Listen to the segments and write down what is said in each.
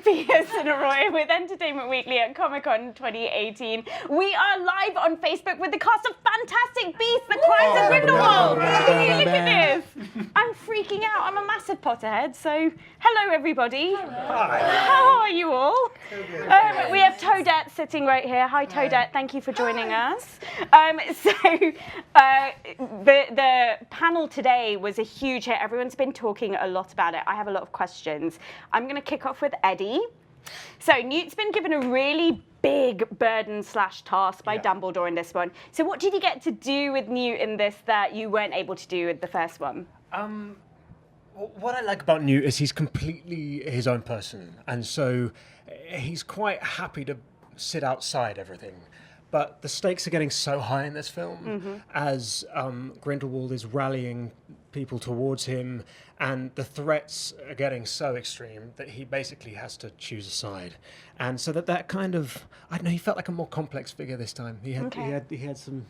Pearson Roy with Entertainment Weekly at Comic-Con 2018. We are live on Facebook with the cast of Fantastic Beasts, The Crimes of Grindelwald. Can you look at this? I'm freaking out. I'm a massive Potterhead, so hello everybody. Hi. How are you all? We have Toadette sitting right here. Hi Toadette, thank you for joining us. The panel today was a huge hit. Everyone's been talking a lot about it. I have a lot of questions. I'm going to kick off with Eddie. So Newt's been given a really big burden / task by Dumbledore in this one. So what did you get to do with Newt in this that you weren't able to do with the first one? What I like about Newt is he's completely his own person, and so he's quite happy to sit outside everything. But the stakes are getting so high in this film as Grindelwald is rallying people towards him, and the threats are getting so extreme that he basically has to choose a side. And so that kind of, I don't know, he felt like a more complex figure this time. He had some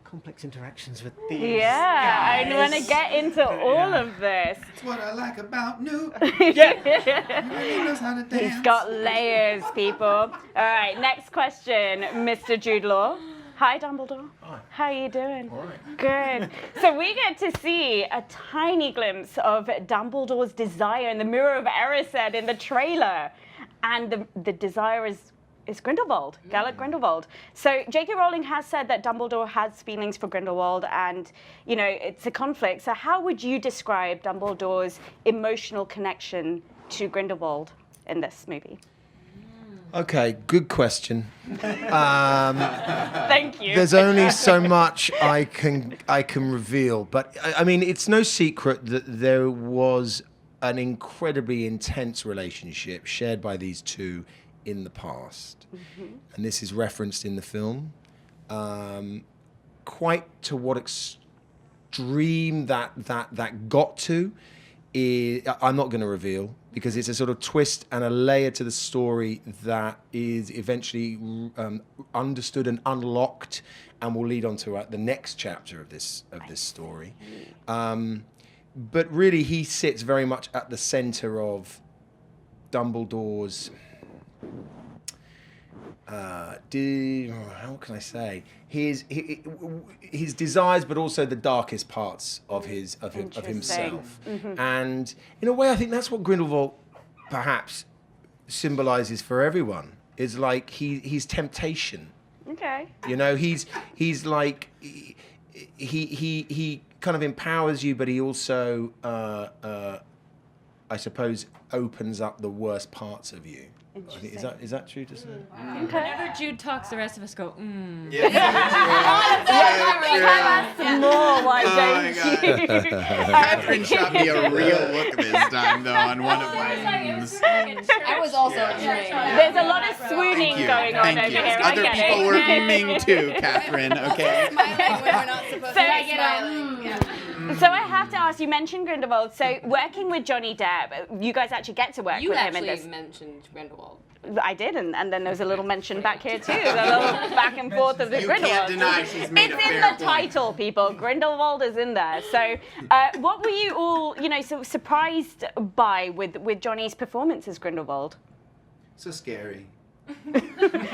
complex interactions with these guys. I want to get into all of this. That's what I like about Newt. He He knows how to dance. He's got layers, people. All right, next question, Mr. Jude Law. Hi, Dumbledore. Hi. How are you doing? All right. Good. So we get to see a tiny glimpse of Dumbledore's desire in the Mirror of Erised in the trailer. And the desire is Grindelwald, Gellert Grindelwald. So J.K. Rowling has said that Dumbledore has feelings for Grindelwald and, you know, it's a conflict. So how would you describe Dumbledore's emotional connection to Grindelwald in this movie? Okay, good question. Thank you. There's only so much I can reveal, but I mean, it's no secret that there was an incredibly intense relationship shared by these two in the past, and this is referenced in the film. Quite to what extreme that got to, I'm not going to reveal, because it's a sort of twist and a layer to the story that is eventually understood and unlocked, and will lead on to the next chapter of this story. But really, he sits very much at the center of Dumbledore's. How can I say, his desires, but also the darkest parts of himself. And in a way, I think that's what Grindelwald perhaps symbolizes for everyone. Is like he's temptation. Okay. You know, he's like he kind of empowers you, but he also I suppose opens up the worst parts of you. Is that true to say? Whenever Jude talks, the rest of us go, More, why don't you? Catherine shot me a real look this time, though, on one of my memes. I was also enjoying that. There's a lot of swooning going on over here. I Other get people it. were memeing too, Catherine, okay? Smiling when we're not supposed to be smiling. Yeah. So I have to ask, you mentioned Grindelwald. So working with Johnny Depp, you guys actually get to work You with him in actually this. mentioned Grindelwald. I did, and then there's a little mention back here too. A little back and forth of the You Grindelwald. can't deny she's made It's a in fair the point. title, people. Grindelwald is in there. So what were you all, so surprised by with Johnny's performance as Grindelwald? So scary.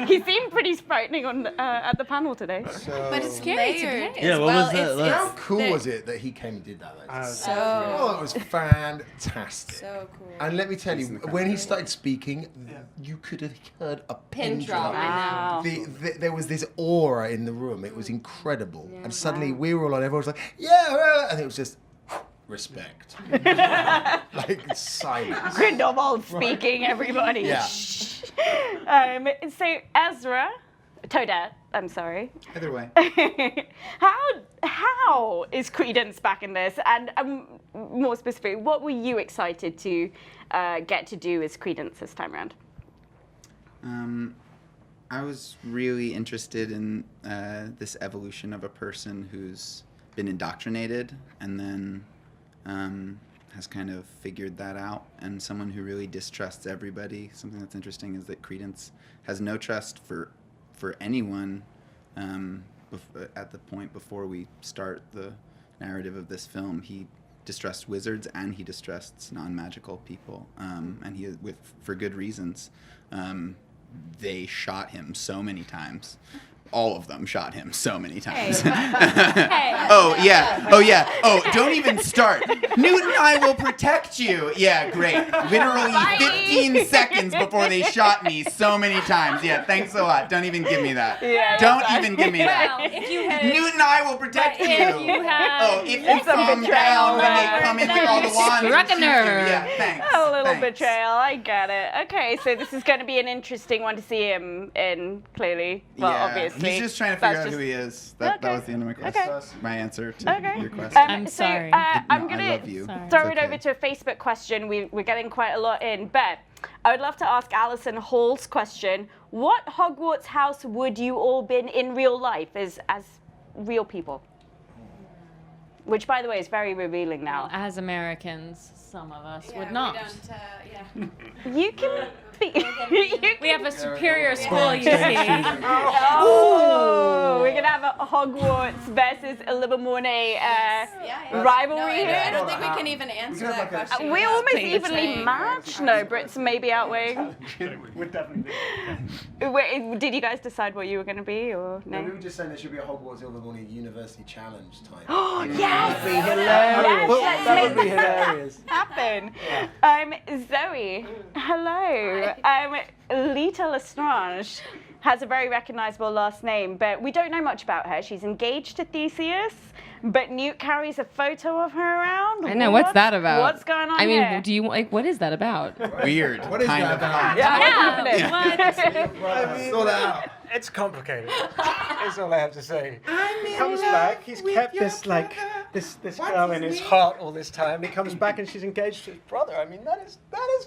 He seemed pretty frightening on at the panel today. But it's scary today. Yeah, as what well. was that? It's How cool the- was it that he came and did that? So It was fantastic. so cool. And let me tell you, when he started speaking, you could have heard a pin drop. Wow. There was this aura in the room. It was incredible. And suddenly we were all on, everyone was like, yeah, and it was just respect. Like silence. Grindelwald speaking, everybody. Yeah. So Ezra, Toadette, I'm sorry. Either way. How is Credence back in this? And more specifically, what were you excited to get to do as Credence this time around? I was really interested in this evolution of a person who's been indoctrinated and then has kind of figured that out, and someone who really distrusts everybody. Something that's interesting is that Credence has no trust for anyone at the point before we start the narrative of this film. He distrusts wizards and he distrusts non-magical people, and he for good reasons. They shot him so many times. All of them shot him so many times. Oh, yeah. Oh, don't even start. Newt and I will protect you. Yeah, great. Literally 15 seconds before they shot me so many times. Yeah, thanks a lot. Don't even give me that. Yeah, don't even give me that. Well, if you had, Newt and I will protect you. if you had, If you some calm betrayal down when there. they come in with all the wands. Struck a and shoot you. nerve. Yeah, thanks. A little thanks. betrayal, I get it. Okay, so this is going to be an interesting one to see him in, clearly. Well, Yeah, obviously. he's just trying to That's figure out just- who he is. That Okay. was the end of my Okay. question. My answer to Okay. your question. I'm so, sorry. I'm No, going I love you. Sorry. to throw It's it okay. over to a Facebook question. We're getting quite a lot in. But I would love to ask Alison Hall's question. What Hogwarts house would you all been in real life as real people? Which, by the way, is very revealing now. as Americans, some of us Yeah, would we not. don't, You can be. We have a superior school, you see. Oh, we're going to have a Hogwarts versus Ilvermorny rivalry No, I here. don't think we can even answer that question. We without almost evenly saying- match. No, Brits maybe outweighing. We're definitely. Wait, did you guys decide what you were going to be, or No, we no? were just saying there should be a Hogwarts Ilvermorny University Challenge type. Oh yes! That'd be hilarious. Yes, That would let's be make that hilarious. happen. Zoe, hello. Lita Lestrange has a very recognizable last name, but we don't know much about her. She's engaged to Theseus, but Newt carries a photo of her around. I know, what's that about? What's going on I mean, here? do you like, what is that about? Weird. What is kind that of about? hot. Yeah, what's happening? Sort out. It's complicated. That's all I have to say. He comes back. He's kept this this girl in his heart all this time. He comes back and she's engaged to his brother. I mean, that is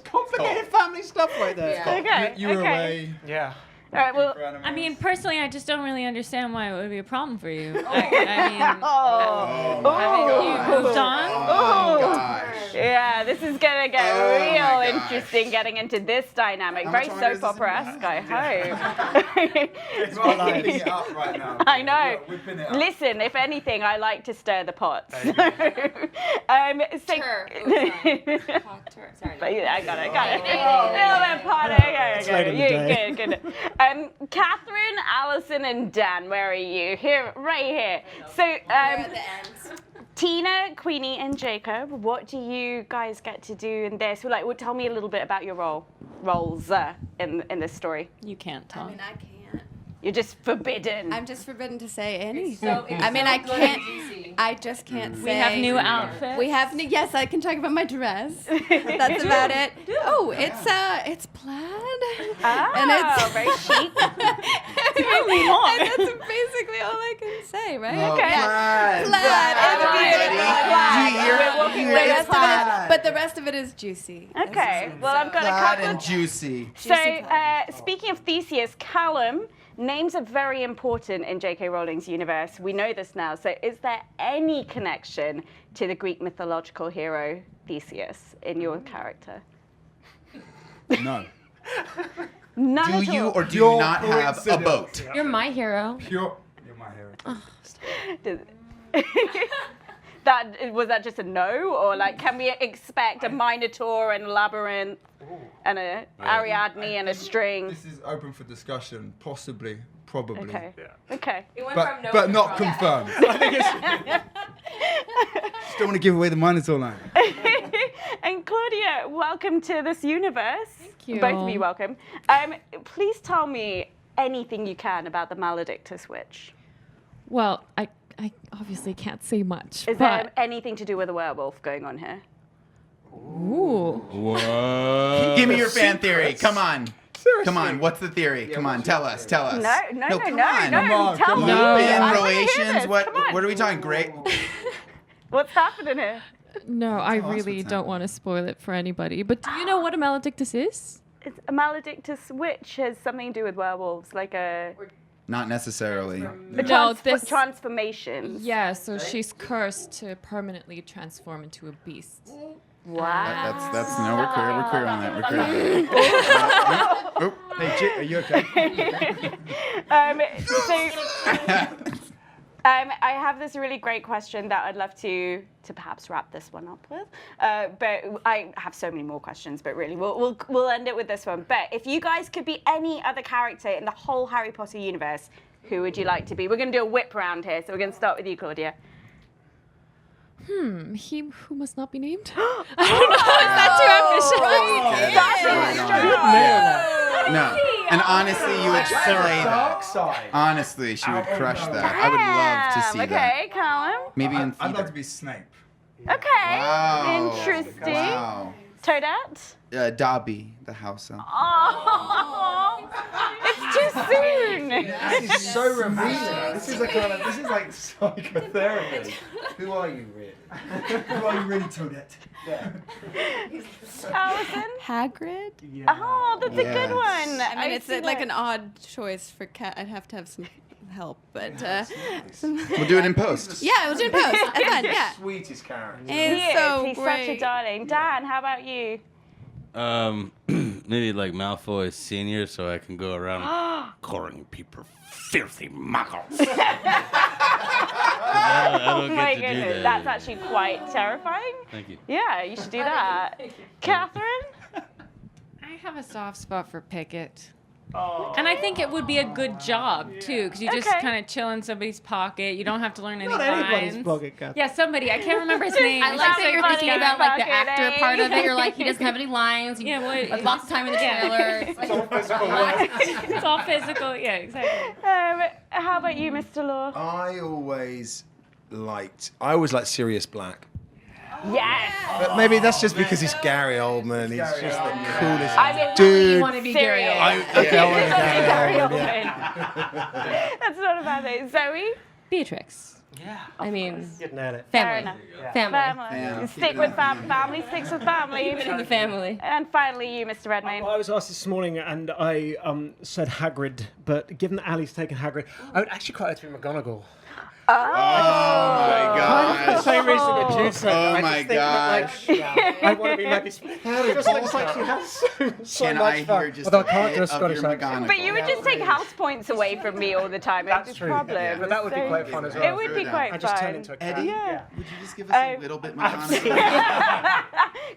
complicated family stuff right there. Okay, You were okay. away. Yeah. All right, well, I mean, personally, I just don't really understand why it would be a problem for you. I mean, Oh, my haven't God. you moved on? Oh, Ooh. gosh. yeah, this is gonna get Oh, my real gosh. interesting getting into this dynamic. How Very much longer soap is this in? opera-esque, I hope. It's whipping it up right now. I know. We're whipping it up. Listen, if anything, I like to stir the pot. So, Tur. Sorry. But yeah, I got it. Little bit pot. It's late in the day. Good. Catherine, Alison, and Dan, where are you? Here, right here. So, We're at the end. Tina, Queenie, and Jacob, what do you guys get to do in this? Like, tell me a little bit about your roles in this story. You can't I talk. mean, I can't. You're just forbidden. I'm just forbidden to say anything. I mean, I can't. I just can't say. We have new outfits. We have new. Yes, I can talk about my dress. That's about it. Oh, it's plaid. And it's very chic. Tell me more. And that's basically all I can say, right? Oh, Okay. Plaid. Plaid. Plaid. You hear The rest of it plaid. is, but the rest of it is juicy. Okay, well, I've got a Plaid couple. and juicy. So, Juicy speaking of Theseus, Callum, names are very important in J.K. Rowling's universe. We know this now. So, is there any connection to the Greek mythological hero Theseus in your character? No. None Do at you all. or do you not have a boat? You're my hero. You're my hero. Was that just a no, or like, can we expect a Minotaur and a labyrinth and a Ariadne and a string? This is open for discussion. Possibly. Probably. Okay. Okay. But not confirmed. Still want to give away the Minotaur line. And Claudia, welcome to this universe. Thank you. Both of you welcome. Please tell me anything you can about the Maledictus Witch. Well, I obviously can't say much. Is but there anything to do with a werewolf going on here? Ooh. What? Give me your fan theory. Come on. Come on. What's the theory? Come on. Tell us. Tell us. No, come on. tell me. on. Fan I wanna hear relations. this. What? Come on. What are we talking? Great. What's happening here? No, I Tell us really what's don't want to spoil it for anybody. But do you know what a maledictus is? It's a Maledictus Witch has something to do with werewolves, like a Not necessarily. No, this. transformations. Yeah, so she's cursed to permanently transform into a beast. Wow. That's no. We're clear. We're clear on that. We're clear. On that. Oh. Hey, Jit, are you okay? I have this really great question that I'd love to perhaps wrap this one up with. But I have so many more questions, but really we'll end it with this one. But if you guys could be any other character in the whole Harry Potter universe, who would you like to be? We're going to do a whip round here, so we're going to start with you, Claudia. He who must not be named. I don't know. Is that too ambitious? No. And honestly, you would play that. Honestly, she would crush that. I would love to see that. Okay, Callum. Maybe in I'd like theater. to be Snape. Okay, Wow. interesting. Wow. Toadette? Dobby, the house elf. Oh, it's too soon. This is so revealing. This is like psychotherapy. Who are you really? Who are you really, Toadette? Allison? Hagrid. Oh, that's a good Yes. one. I mean, it's see like that. an odd choice for cat. I'd have to have some help, but We'll do it in post. yeah, we'll do it in post. That's fine. Yeah, Sweetest character. He it's is. so He's great. such a darling. Dan, how about you? Maybe like Malfoy Senior, so I can go around calling people filthy muggles. I don't Oh my get to do goodness, that. that's actually quite terrifying. Thank you. Yeah, you should do that. Catherine? I have a soft spot for Pickett. And I think it would be a good job too, because you just Okay. kind of chill in somebody's pocket. You don't have to learn any Not anybody's lines. pocket, Kath. Yeah, somebody. I can't remember his name. I like that you're thinking about like the Fucking actor A. part of it. You're like, he doesn't have any lines. Yeah, what? Lots of time in the trailer. It's like, It's all physical. Yeah, exactly. How about you, Mr. Law? I always liked Sirius Black. Yes. But maybe that's just because he's Gary Oldman. He's just the coolest I mean, dude. you want to be Gary Serious. Oldman. Okay, I want to Gary Gary Oldman. Oldman. That's not a bad thing. Zoe? Beatrix. Yeah. I mean, You'd nail it. Fair family. enough. Family. Family. Fam. Stick with family, sticks with family. Keep it in the family. And finally, you, Mr. Redmayne. Well, I was asked this morning, and I said Hagrid, but given that Ali's taken Hagrid, I would actually quite like to be McGonagall. Oh my For the gosh. same reason that Jude said. Oh I just my think that, like, I want to be Maggie Smith. It just looks like she has so Can much I fun. hear just Although a I can't bit do a of Scottish your accent. McGonagall? But you would just take house points away from me all the time. That's It's a true. problem. Yeah, but that would be So- quite fun as well. It would be quite I just turn fun. into a cat. Eddie, Yeah. would you just give us a little bit McGonagall?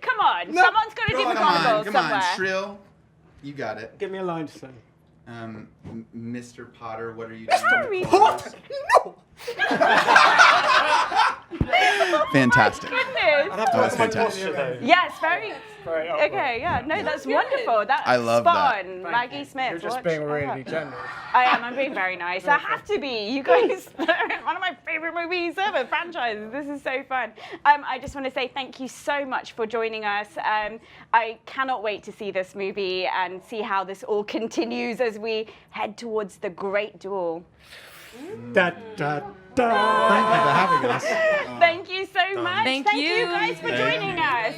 Come on, someone's got to do Come McGonagall on, come somewhere. on, Shrill. You got it. Give me a line to say. Mr. Potter, what are you Mr. doing? Reed. No! Fantastic. Goodness. I'd have to Oh, that's look at my fantastic. posture, though. Yes, very. Very upright. Okay, yeah, no, that's wonderful. That's I love spot that. on. Maggie Smith. You're just watch being out. really generous. I am. I'm being very nice. I have to be. You guys, one of my favorite movies ever, franchises. This is so fun. I just want to say thank you so much for joining us. I cannot wait to see this movie and see how this all continues as we head towards the great duel. Da, da, da. Thank you for having us. Thank you so much. Thank you you. guys for joining us.